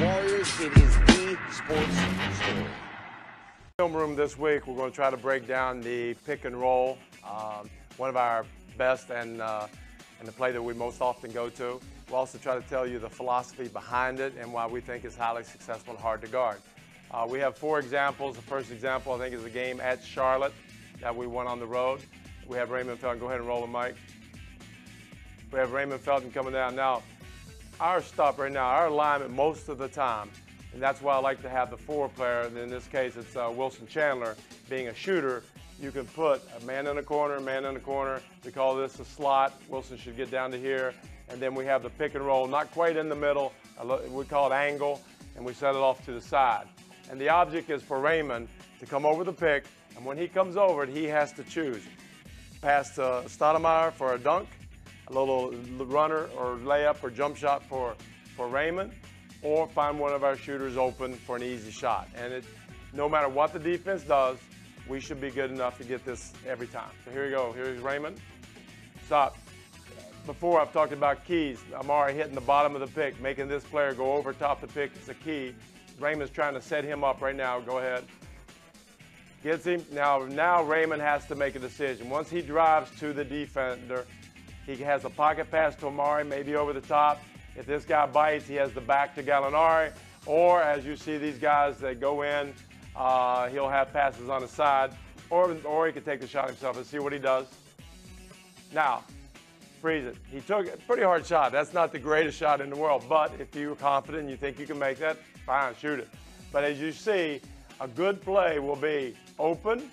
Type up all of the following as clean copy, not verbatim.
Warriors, it is the sports story. Film room this week, we're going to try to break down the pick and roll, one of our best and the play that we most often go to. We'll also try to tell you the philosophy behind it and why we think it's highly successful and hard to guard. We have 4 examples. The first example, I think, is a game at Charlotte that we won on the road. We have Raymond Felton. Go ahead and roll the mic. We have Raymond Felton coming down. Now, our stop right now, our alignment most of the time, and that's why I like to have the 4-player. In this case, it's Wilson Chandler. Being a shooter, you can put a man in the corner, a man in the corner. We call this a slot. Wilson should get down to here. And then we have the pick and roll, not quite in the middle. We call it angle, and we set it off to the side. And the object is for Raymond to come over the pick, and when he comes over it, he has to choose. Pass to Stoudemire for a dunk, a little runner or layup or jump shot for Raymond, or find one of our shooters open for an easy shot. And no matter what the defense does, we should be good enough to get this every time. So here we go. Here's Raymond. Stop. Before, I've talked about keys. Amari hitting the bottom of the pick, making this player go over top the pick is a key. Raymond's trying to set him up right now. Go ahead. Gets him. Now Raymond has to make a decision. Once he drives to the defender, he has a pocket pass to Amari, maybe over the top. If this guy bites, he has the back to Gallinari. Or, as you see these guys that go in, he'll have passes on the side. Or he can take the shot himself and see what he does. Now, freeze it. He took a pretty hard shot. That's not the greatest shot in the world. But if you're confident and you think you can make that, fine, shoot it. But as you see, a good play will be open,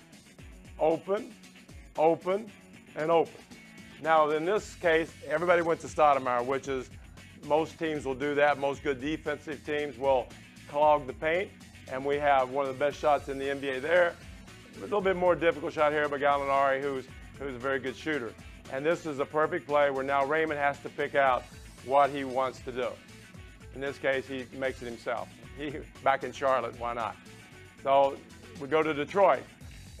open, open, and open. Now, in this case, everybody went to Stoudemire, which is most teams will do that. Most good defensive teams will clog the paint, and we have one of the best shots in the NBA there. A little bit more difficult shot here by Gallinari, who's a very good shooter. And this is a perfect play where now Raymond has to pick out what he wants to do. In this case, he makes it himself. Back in Charlotte, why not? So we go to Detroit.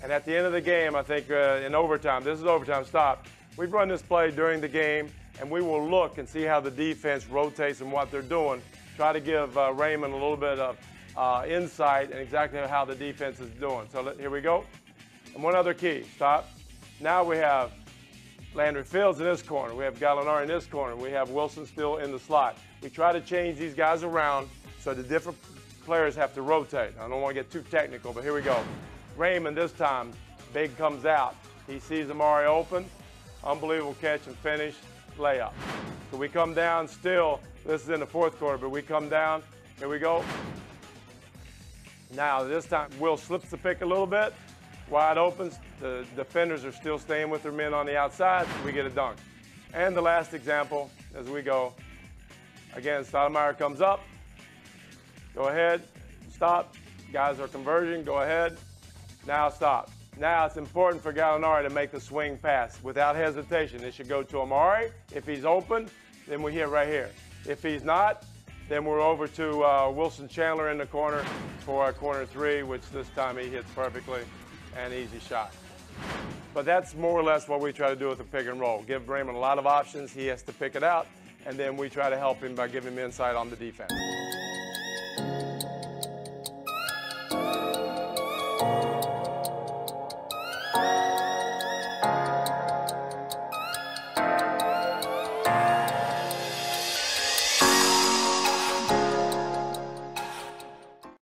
And at the end of the game, I think in overtime, this is overtime, stop. We've run this play during the game, and we will look and see how the defense rotates and what they're doing. Try to give Raymond a little bit of insight and exactly how the defense is doing. So here we go. And one other key, stop. Now we have Landry Fields in this corner. We have Gallinari in this corner. We have Wilson still in the slot. We try to change these guys around so the different players have to rotate. I don't want to get too technical, but here we go. Raymond this time, big comes out. He sees Amari open. Unbelievable catch and finish, layup. So we come down still. This is in the 4th quarter, but we come down. Here we go. Now this time, Will slips the pick a little bit. Wide open. The defenders are still staying with their men on the outside. We get a dunk. And the last example, as we go, again, Stoudemire comes up. Go ahead. Stop. Guys are converging. Go ahead. Now stop. Now it's important for Gallinari to make the swing pass without hesitation. It should go to Amari. If he's open, then we hit right here. If he's not, then we're over to Wilson Chandler in the corner for a corner 3, which this time he hits perfectly. An easy shot. But that's more or less what we try to do with the pick and roll. Give Raymond a lot of options. He has to pick it out, and then we try to help him by giving him insight on the defense.